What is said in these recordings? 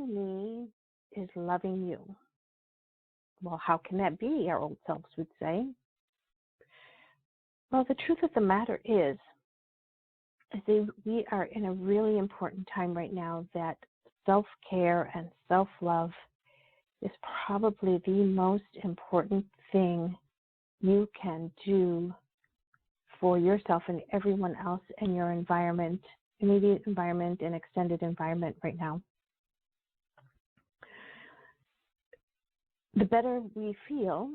loving me is loving you. Well, how can that be? Our old selves would say. Well, the truth of the matter is we are in a really important time right now that self-care and self-love is probably the most important thing you can do for yourself and everyone else in your environment, immediate environment and extended environment right now. The better we feel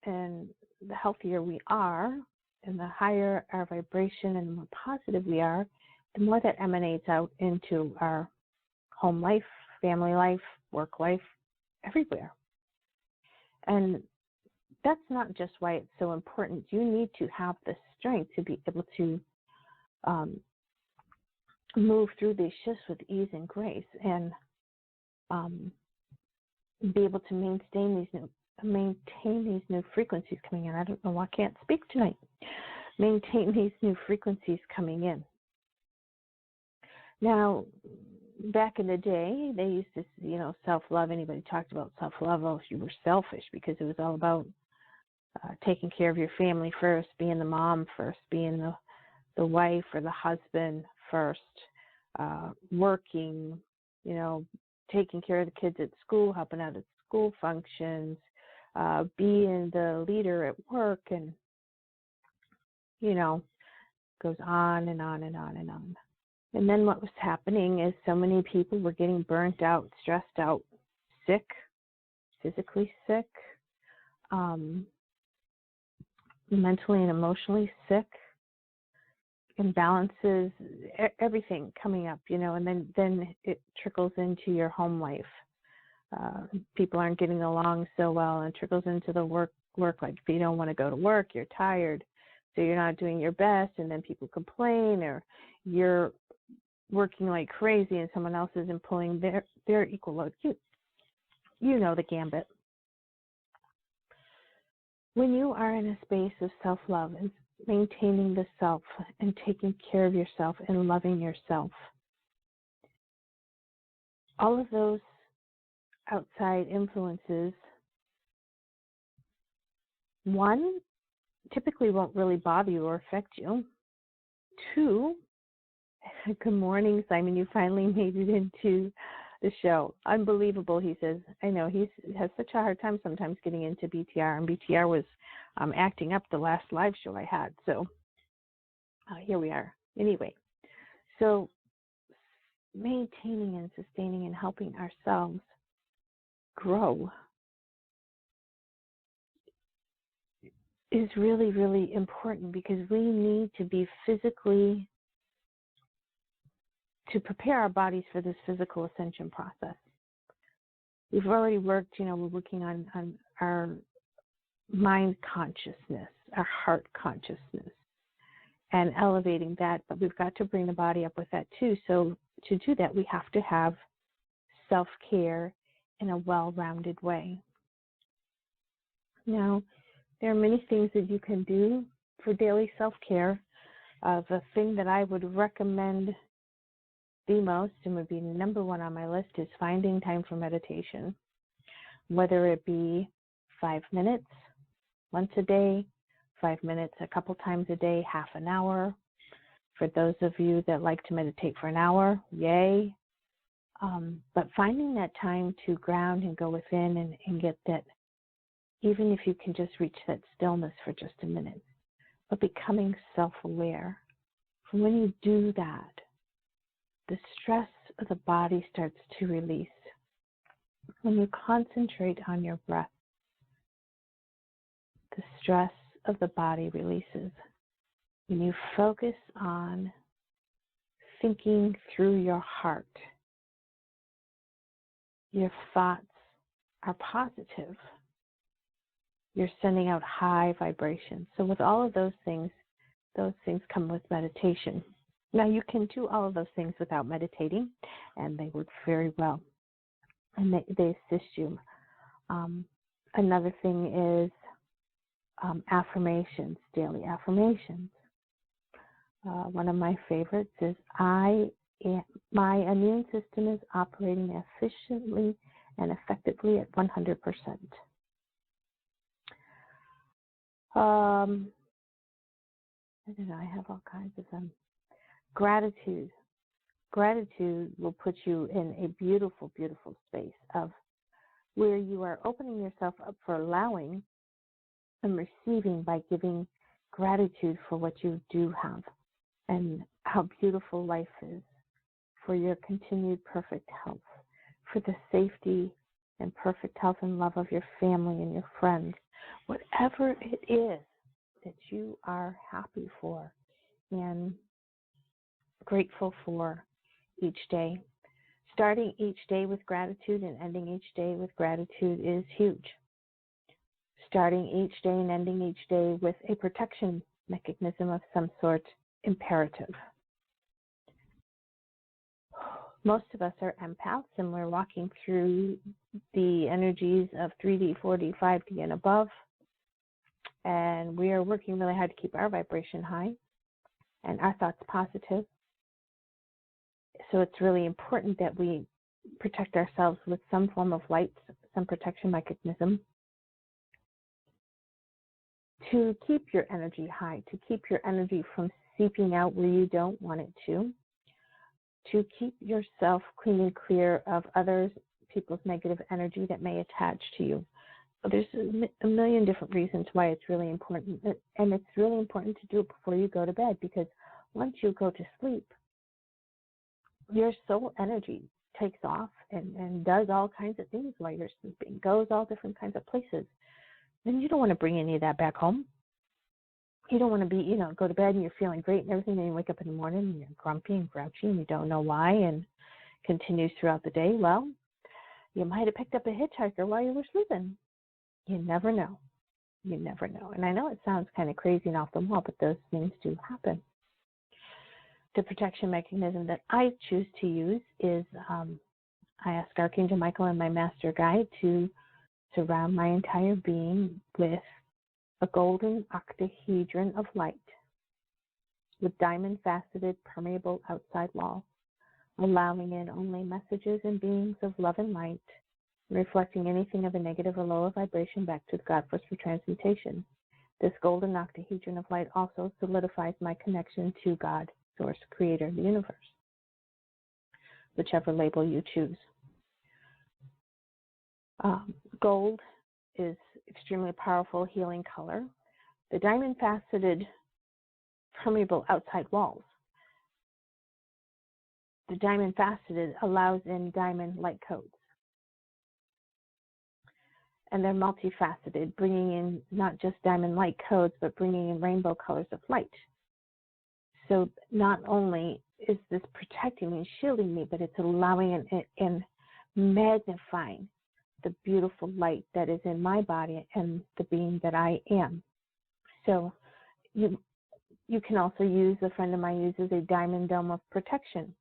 and the healthier we are and the higher our vibration and the more positive we are, the more that emanates out into our home life, family life, work life, everywhere. And that's not just why it's so important. You need to have the strength to be able to move through these shifts with ease and grace and be able to maintain these new frequencies coming in. I don't know why I can't speak tonight. Maintain these new frequencies coming in. Now, back in the day, they used to, self-love. Anybody talked about self-love, oh, you were selfish, because it was all about taking care of your family first, being the mom first, being the wife or the husband first, working, taking care of the kids at school, helping out at school functions, being the leader at work, and, goes on and on and on and on. And then what was happening is so many people were getting burnt out, stressed out, sick, physically sick, mentally and emotionally sick, imbalances, everything coming up, and then it trickles into your home life. People aren't getting along so well, and trickles into the work life. If you don't want to go to work, you're tired, so you're not doing your best, and then people complain, or you're working like crazy and someone else isn't pulling their equal load. You know the gambit. When you are in a space of self-love and maintaining the self and taking care of yourself and loving yourself, all of those outside influences, one, typically won't really bother you or affect you. Two, good morning, Simon. You finally made it into the show. Unbelievable, he says. I know he has such a hard time sometimes getting into BTR, and BTR was acting up the last live show I had. So here we are. Anyway, so maintaining and sustaining and helping ourselves grow is really, really important, because we need to be physically, to prepare our bodies for this physical ascension process. We've already worked, we're working on our mind consciousness, our heart consciousness, and elevating that, but we've got to bring the body up with that too. So to do that, we have to have self-care in a well-rounded way. Now, there are many things that you can do for daily self-care. The thing that I would recommend the most, and would be number one on my list, is finding time for meditation, whether it be 5 minutes once a day, 5 minutes a couple times a day, half an hour. For those of you that like to meditate for an hour, yay. But finding that time to ground and go within and get that, even if you can just reach that stillness for just a minute, but becoming self-aware. When you do that, the stress of the body starts to release. When you concentrate on your breath, the stress of the body releases. When you focus on thinking through your heart, your thoughts are positive. You're sending out high vibrations. So with all of those things come with meditation. Now, you can do all of those things without meditating, and they work very well, and they assist you. Another thing is affirmations, daily affirmations. One of my favorites is, I My immune system is operating efficiently and effectively at 100%. I don't know, I have all kinds of them. Gratitude. Gratitude will put you in a beautiful, beautiful space of where you are opening yourself up for allowing and receiving by giving gratitude for what you do have and how beautiful life is, for your continued perfect health, for the safety and perfect health and love of your family and your friends, whatever it is that you are happy for and grateful for each day. Starting each day with gratitude and ending each day with gratitude is huge. Starting each day and ending each day with a protection mechanism of some sort, imperative. Most of us are empaths, and we're walking through the energies of 3D, 4D, 5D, and above. And we are working really hard to keep our vibration high and our thoughts positive. So it's really important that we protect ourselves with some form of light, some protection mechanism, to keep your energy high, to keep your energy from seeping out where you don't want it to keep yourself clean and clear of others, people's negative energy that may attach to you. There's a million different reasons why it's really important, and it's really important to do it before you go to bed, because once you go to sleep, your soul energy takes off and does all kinds of things while you're sleeping, goes all different kinds of places. And you don't want to bring any of that back home. You don't want to be, go to bed and you're feeling great and everything, and you wake up in the morning and you're grumpy and grouchy and you don't know why, and continues throughout the day. Well, you might have picked up a hitchhiker while you were sleeping. You never know. You never know. And I know it sounds kind of crazy and off the wall, but those things do happen. The protection mechanism that I choose to use is I ask Archangel Michael and my master guide to surround my entire being with a golden octahedron of light with diamond faceted permeable outside walls, allowing in only messages and beings of love and light, reflecting anything of a negative or lower vibration back to the God Force for transmutation. This golden octahedron of light also solidifies my connection to God, Source, Creator of the universe, whichever label you choose. Gold is extremely powerful healing color. The diamond faceted permeable outside walls. The diamond faceted allows in diamond light codes. And they're multifaceted, bringing in not just diamond light codes, but bringing in rainbow colors of light. So not only is this protecting me, shielding me, but it's allowing and magnifying the beautiful light that is in my body and the being that I am. So you can also use, a friend of mine uses a diamond dome of protection.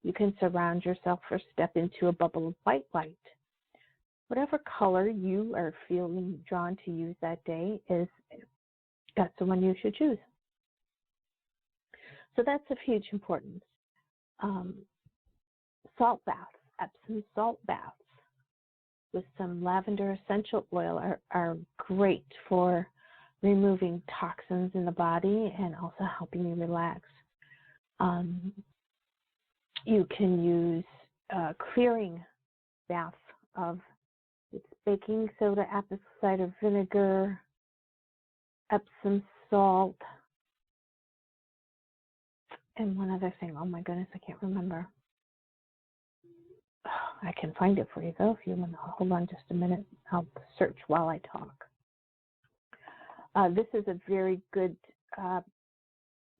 You can surround yourself or step into a bubble of white light. Whatever color you are feeling drawn to use that day, that's the one you should choose. So that's of huge importance. Salt baths, Epsom salt baths with some lavender essential oil are great for removing toxins in the body and also helping you relax. You can use a clearing bath of baking soda, apple cider vinegar, Epsom salt, and one other thing. Oh my goodness, I can't remember. I can find it for you though if you want to hold on just a minute. I'll search while I talk. This is a very good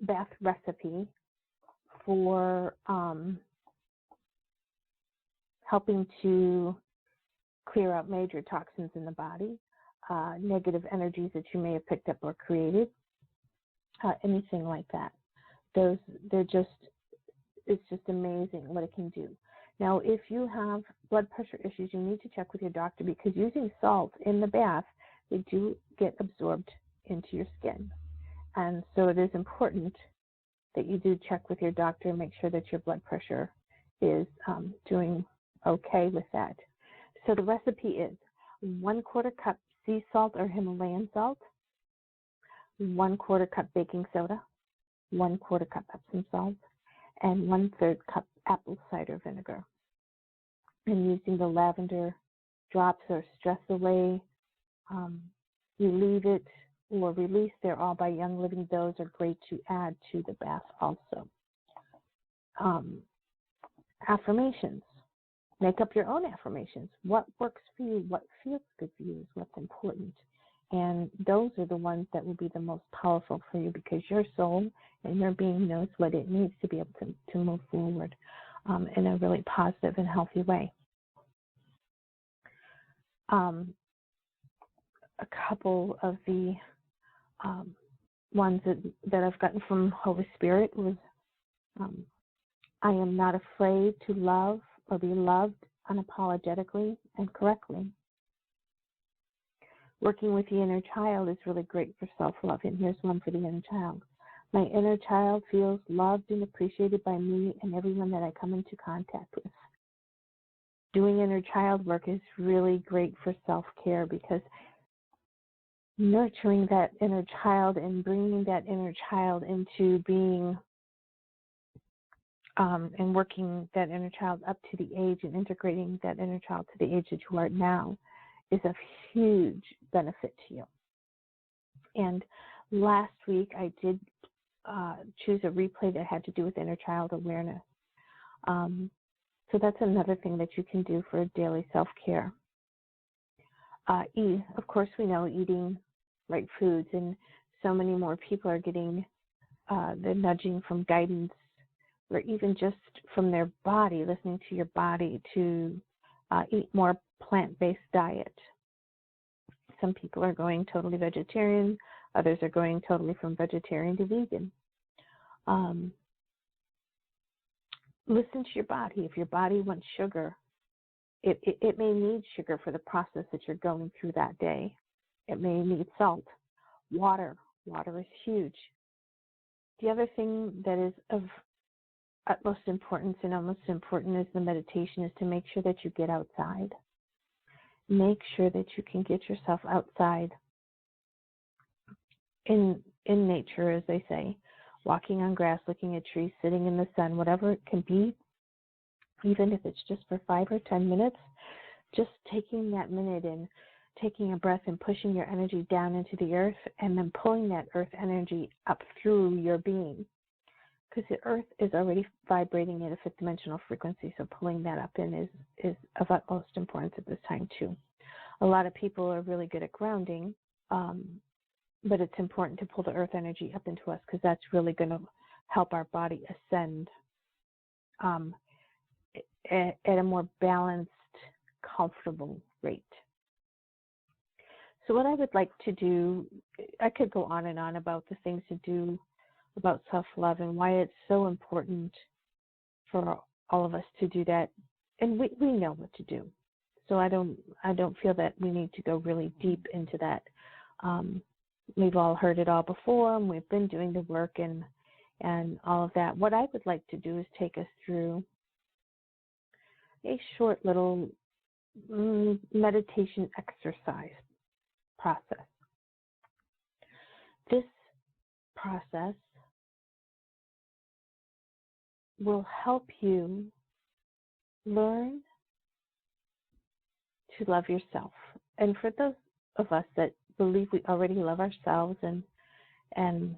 bath recipe for helping to clear out major toxins in the body, negative energies that you may have picked up or created, anything like that. It's just amazing what it can do. Now, if you have blood pressure issues, you need to check with your doctor, because using salt in the bath, they do get absorbed into your skin. And so it is important that you do check with your doctor and make sure that your blood pressure is doing okay with that. So the recipe is 1/4 cup sea salt or Himalayan salt, 1/4 cup baking soda, 1/4 cup Epsom salt, and 1/3 cup apple cider vinegar. And using the lavender drops or stress away, you leave it or release they're all by Young Living. Those are great to add to the bath also. Affirmations. Make up your own affirmations. What works for you, what feels good for you is what's important. And those are the ones that will be the most powerful for you because your soul and your being knows what it needs to be able to move forward in a really positive and healthy way. A couple of the ones that I've gotten from Holy Spirit was, I am not afraid to love or be loved unapologetically and correctly. Working with the inner child is really great for self-love, and here's one for the inner child. My inner child feels loved and appreciated by me and everyone that I come into contact with. Doing inner child work is really great for self-care because nurturing that inner child and bringing that inner child into being and working that inner child up to the age and integrating that inner child to the age that you are now is of huge benefit to you. And last week I did choose a replay that had to do with inner child awareness. So that's another thing that you can do for daily self-care. Of course, we know eating right foods, and so many more people are getting the nudging from guidance or even just from their body, listening to your body to eat more plant-based diet. Some people are going totally vegetarian. Others are going totally from vegetarian to vegan. Listen to your body. If your body wants sugar, it may need sugar for the process that you're going through that day. It may need salt. Water. Water is huge. The other thing that is of utmost importance and almost important is the meditation is to make sure that you get outside. Make sure that you can get yourself outside in nature, as they say, walking on grass, looking at trees, sitting in the sun, whatever it can be, even if it's just for 5 or 10 minutes, just taking that minute and taking a breath and pushing your energy down into the earth and then pulling that earth energy up through your being. Because the earth is already vibrating at a fifth dimensional frequency, so pulling that up in is of utmost importance at this time too. A lot of people are really good at grounding, but it's important to pull the earth energy up into us because that's really going to help our body ascend at a more balanced, comfortable rate. So what I would like to do, I could go on and on about the things to do about self-love and why it's so important for all of us to do that. And we know what to do. So I don't feel that we need to go really deep into that. We've all heard it all before, and we've been doing the work and all of that. What I would like to do is take us through a short little meditation exercise process. This process will help you learn to love yourself. And for those of us that believe we already love ourselves and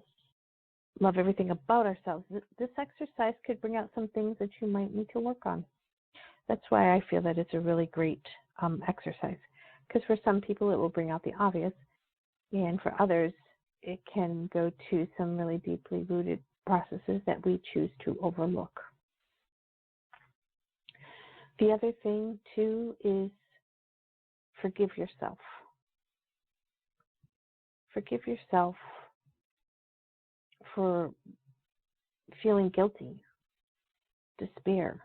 love everything about ourselves, this exercise could bring out some things that you might need to work on. That's why I feel that it's a really great exercise. Because for some people it will bring out the obvious, and for others it can go to some really deeply rooted processes that we choose to overlook. The other thing, too, is forgive yourself. Forgive yourself for feeling guilty, despair.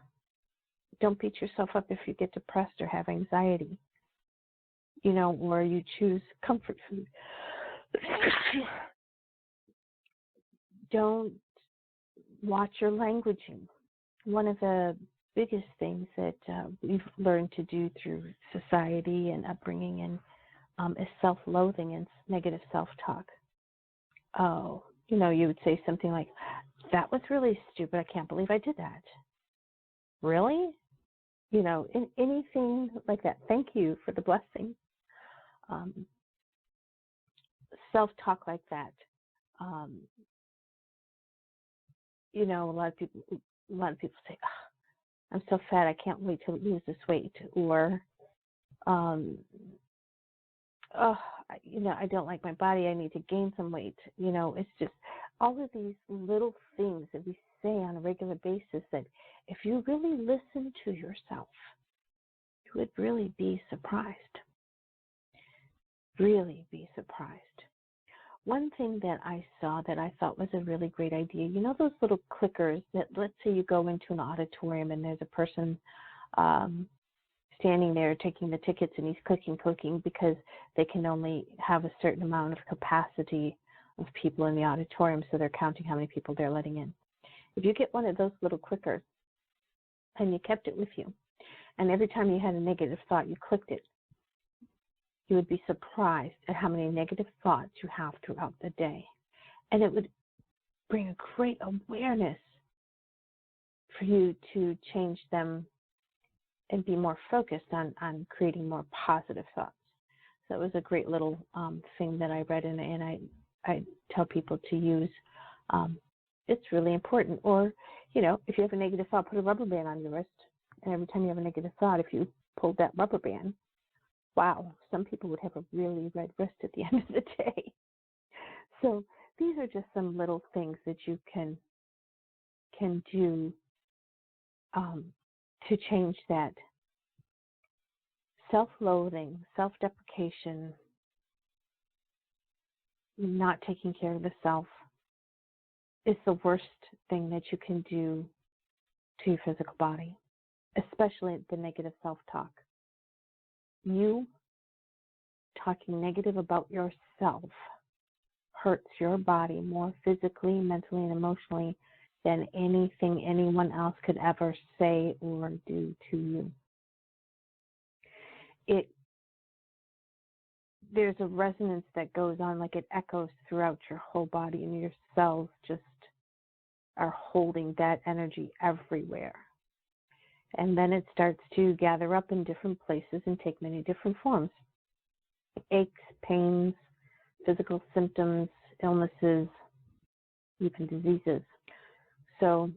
Don't beat yourself up if you get depressed or have anxiety, or you choose comfort food. Don't Watch your languaging. One of the biggest things that we've learned to do through society and upbringing is self-loathing and negative self-talk. Oh, you would say something like, that was really stupid. I can't believe I did that. Really? Anything like that. Thank you for the blessing. Um, self-talk like that. Um, a lot of people say, oh, I'm so fat, I can't wait to lose this weight. Or, oh, I don't like my body, I need to gain some weight. It's just all of these little things that we say on a regular basis that if you really listen to yourself, you would really be surprised. Really be surprised. One thing that I saw that I thought was a really great idea, those little clickers that, let's say you go into an auditorium and there's a person standing there taking the tickets and he's clicking because they can only have a certain amount of capacity of people in the auditorium, so they're counting how many people they're letting in. If you get one of those little clickers and you kept it with you, and every time you had a negative thought, you clicked it, you would be surprised at how many negative thoughts you have throughout the day. And it would bring a great awareness for you to change them and be more focused on creating more positive thoughts. So that was a great little thing that I read, and I tell people to use. It's really important. Or, if you have a negative thought, put a rubber band on your wrist. And every time you have a negative thought, if you pulled that rubber band, wow, some people would have a really red wrist at the end of the day. So these are just some little things that you can do to change that self-loathing, self-deprecation, not taking care of the self is the worst thing that you can do to your physical body, especially the negative self-talk. You talking negative about yourself hurts your body more physically, mentally, and emotionally than anything anyone else could ever say or do to you. There's a resonance that goes on, like it echoes throughout your whole body, and your cells just are holding that energy everywhere. And then it starts to gather up in different places and take many different forms. Aches, pains, physical symptoms, illnesses, even diseases. So,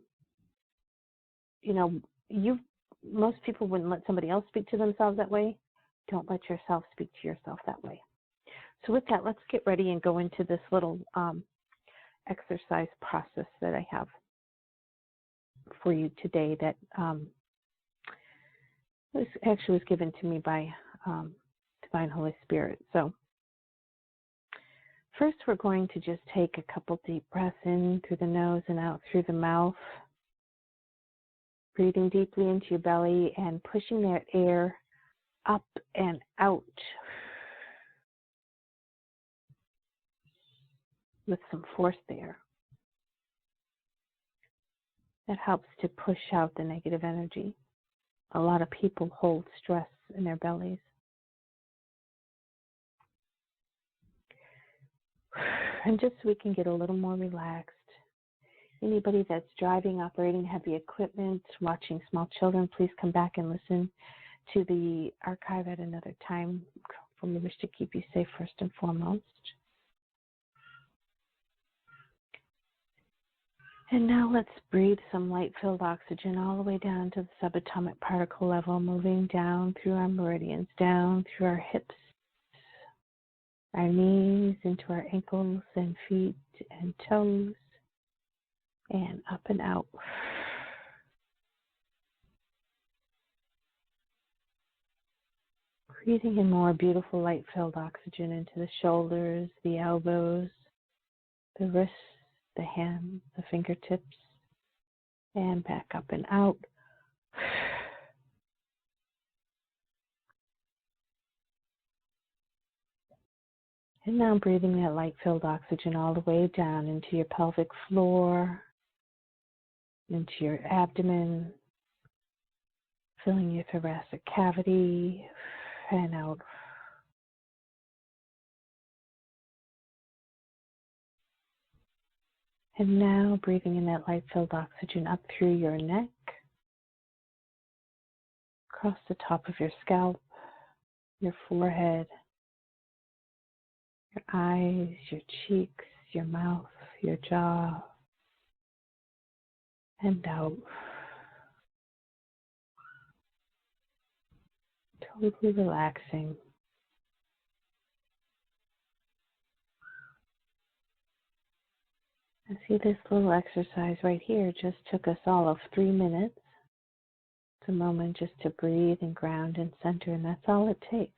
most people wouldn't let somebody else speak to themselves that way. Don't let yourself speak to yourself that way. So with that, let's get ready and go into this little exercise process that I have for you today that was given to me by Divine Holy Spirit. So first, we're going to just take a couple deep breaths in through the nose and out through the mouth, breathing deeply into your belly and pushing that air up and out with some force there. That helps to push out the negative energy. A lot of people hold stress in their bellies. And just so we can get a little more relaxed, anybody that's driving, operating heavy equipment, watching small children, please come back and listen to the archive at another time, for we wish to keep you safe first and foremost. And now let's breathe some light-filled oxygen all the way down to the subatomic particle level, moving down through our meridians, down through our hips, our knees, into our ankles and feet and toes, and up and out. Breathing in more beautiful light-filled oxygen into the shoulders, the elbows, the wrists, the hands, the fingertips, and back up and out. And now breathing that light-filled oxygen all the way down into your pelvic floor, into your abdomen, filling your thoracic cavity, and out. And now breathing in that light-filled oxygen up through your neck, across the top of your scalp, your forehead, your eyes, your cheeks, your mouth, your jaw, and out. Totally relaxing. I see this little exercise right here just took us all of 3 minutes. It's a moment just to breathe and ground and center, and that's all it takes.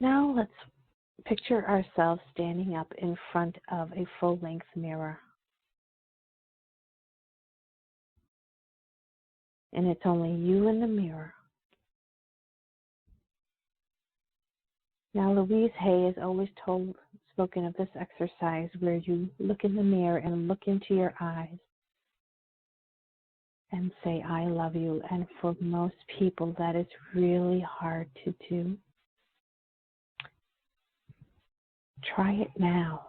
Now let's picture ourselves standing up in front of a full-length mirror. And it's only you in the mirror. Now, Louise Hay has always spoken of this exercise where you look in the mirror and look into your eyes and say, I love you. And for most people, that is really hard to do. Try it now.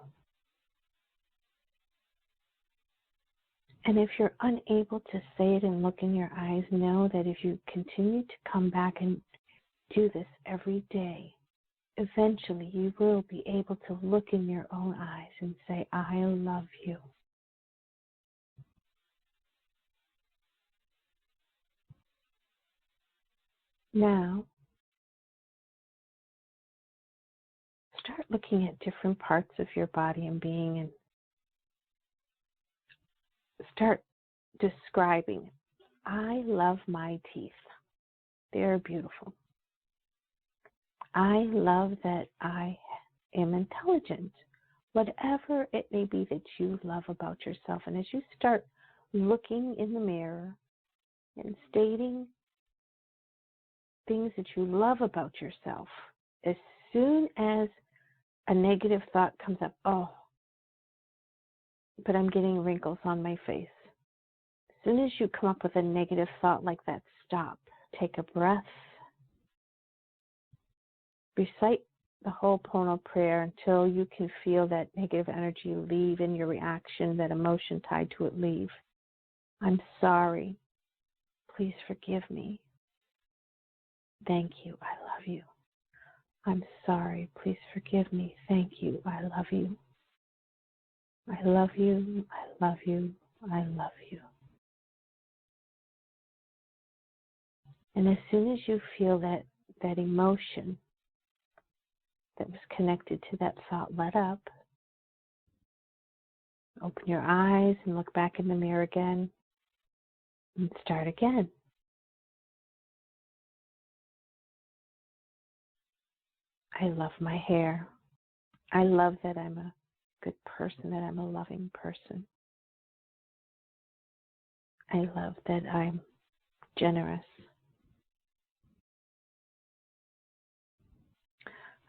And if you're unable to say it and look in your eyes, know that if you continue to come back and do this every day, eventually you will be able to look in your own eyes and say, I love you. Now, start looking at different parts of your body and being and start describing, I love my teeth. They're beautiful. I love that I am intelligent. Whatever it may be that you love about yourself. And as you start looking in the mirror and stating things that you love about yourself, as soon as a negative thought comes up, oh, but I'm getting wrinkles on my face. As soon as you come up with a negative thought like that, stop. Take a breath. Recite the Ho'oponopono prayer until you can feel that negative energy leave and your reaction, that emotion tied to it leave. I'm sorry. Please forgive me. Thank you. I love you. I'm sorry. Please forgive me. Thank you. I love you. I love you. I love you. I love you. And as soon as you feel that emotion that was connected to that thought let up, open your eyes and look back in the mirror again and start again. I love my hair. I love that I'm a good person, that I'm a loving person. I love that I'm generous.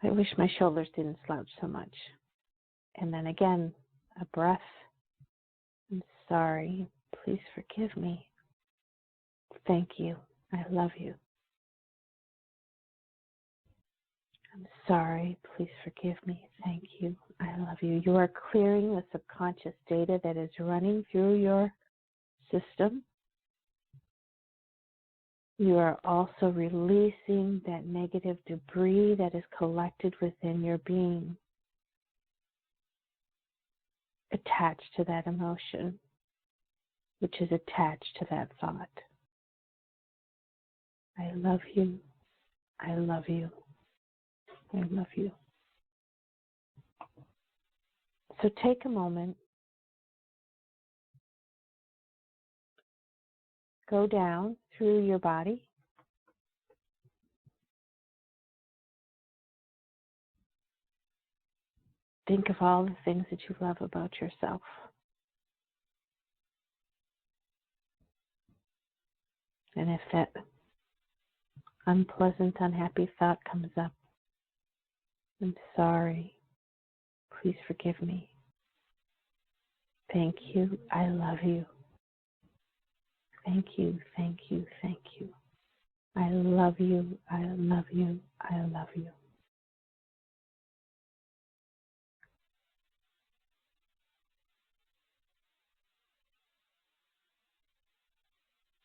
I wish my shoulders didn't slouch so much. And then again, a breath. I'm sorry. Please forgive me. Thank you. I love you. I'm sorry. Please forgive me. Thank you. I love you. You are clearing the subconscious data that is running through your system. You are also releasing that negative debris that is collected within your being, attached to that emotion, which is attached to that thought. I love you. I love you. I love you. So take a moment, go down through your body. Think of all the things that you love about yourself. And if that unpleasant, unhappy thought comes up, I'm sorry. Please forgive me. Thank you. I love you. Thank you, thank you, thank you. I love you. I love you. I love you.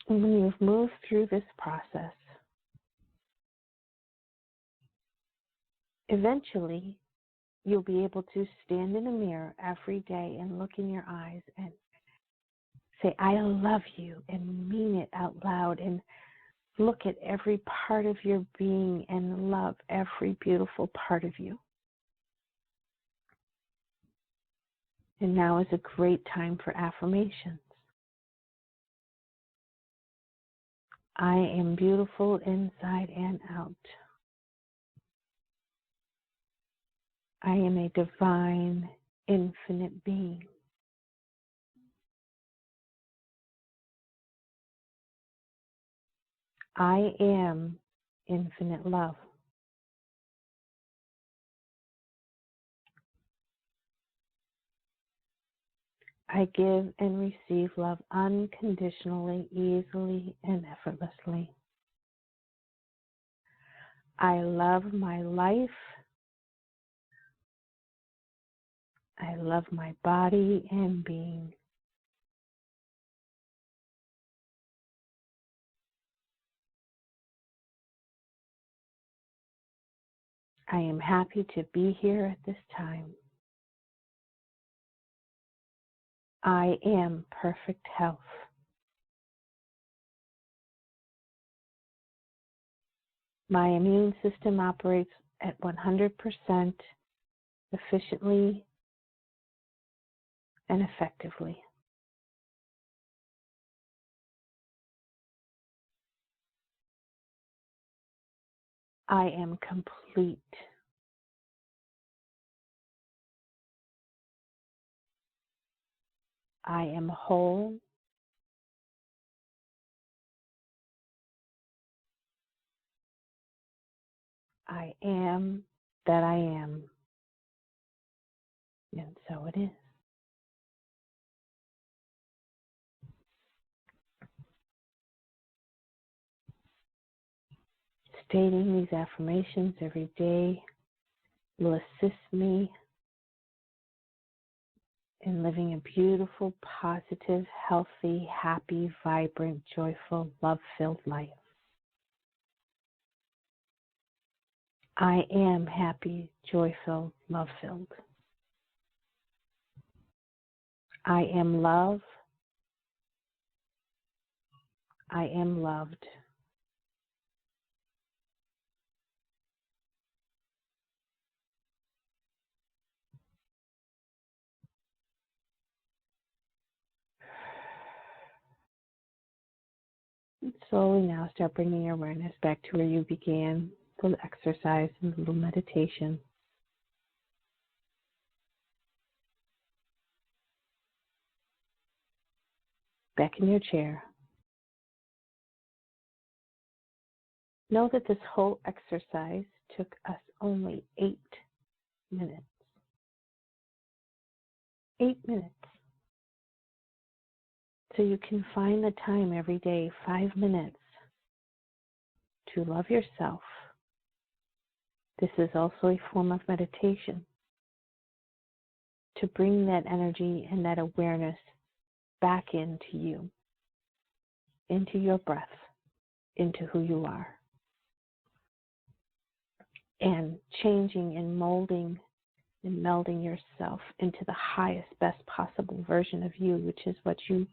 And when you've moved through this process, eventually you'll be able to stand in a mirror every day and look in your eyes and say, I love you, and mean it out loud, and look at every part of your being and love every beautiful part of you. And now is a great time for affirmations. I am beautiful inside and out. I am a divine, infinite being. I am infinite love. I give and receive love unconditionally, easily, and effortlessly. I love my life. I love my body and being. I am happy to be here at this time. I am perfect health. My immune system operates at 100% efficiently and effectively. I am complete. I am whole. I am that I am. And so it is. Stating these affirmations every day will assist me in living a beautiful, positive, healthy, happy, vibrant, joyful, love-filled life. I am happy, joyful, love-filled. I am love. I am loved. And slowly now start bringing your awareness back to where you began the exercise and the little meditation. Back in your chair. Know that this whole exercise took us only 8 minutes. 8 minutes. So you can find the time every day, 5 minutes, to love yourself. This is also a form of meditation, to bring that energy and that awareness back into you, into your breath, into who you are, and changing and molding and melding yourself into the highest, best possible version of you, which is what you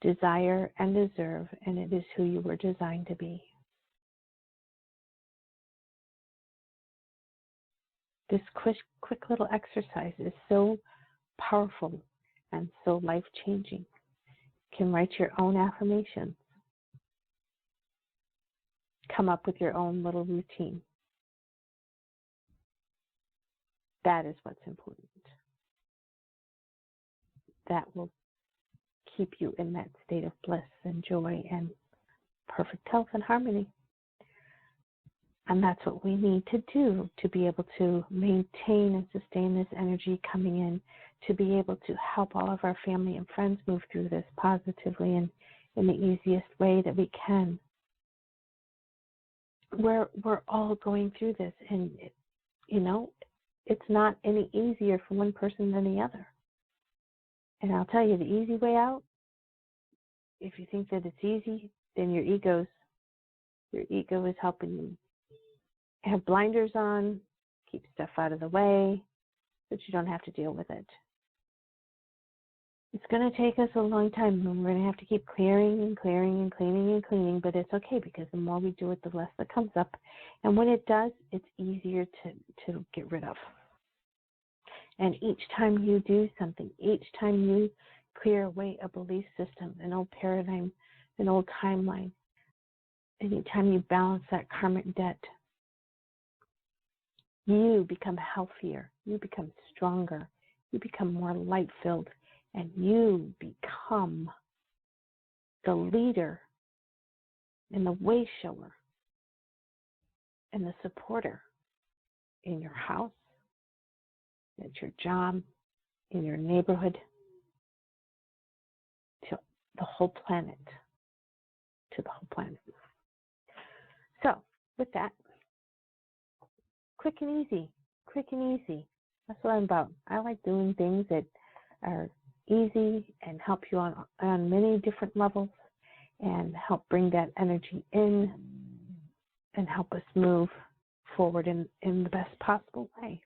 desire and deserve, and it is who you were designed to be. This quick little exercise is so powerful and so life-changing. You can write your own affirmations. Come up with your own little routine. That is what's important. That will keep you in that state of bliss and joy and perfect health and harmony. And that's what we need to do to be able to maintain and sustain this energy coming in, to be able to help all of our family and friends move through this positively and in the easiest way that we can. We're all going through this, and it's not any easier for one person than the other. And I'll tell you, the easy way out, if you think that it's easy, then your ego is helping you have blinders on, keep stuff out of the way, so that you don't have to deal with it. It's going to take us a long time, and we're going to have to keep clearing and clearing and cleaning and cleaning, but it's okay, because the more we do it, the less that comes up. And when it does, it's easier to get rid of. And each time you do something, each time you clear away a belief system, an old paradigm, an old timeline, anytime you balance that karmic debt, you become healthier, you become stronger, you become more light-filled, and you become the leader and the way shower and the supporter in your house, at your job, in your neighborhood, to the whole planet. So, with that, quick and easy. That's what I'm about. I like doing things that are easy and help you on many different levels, and help bring that energy in and help us move forward in the best possible way.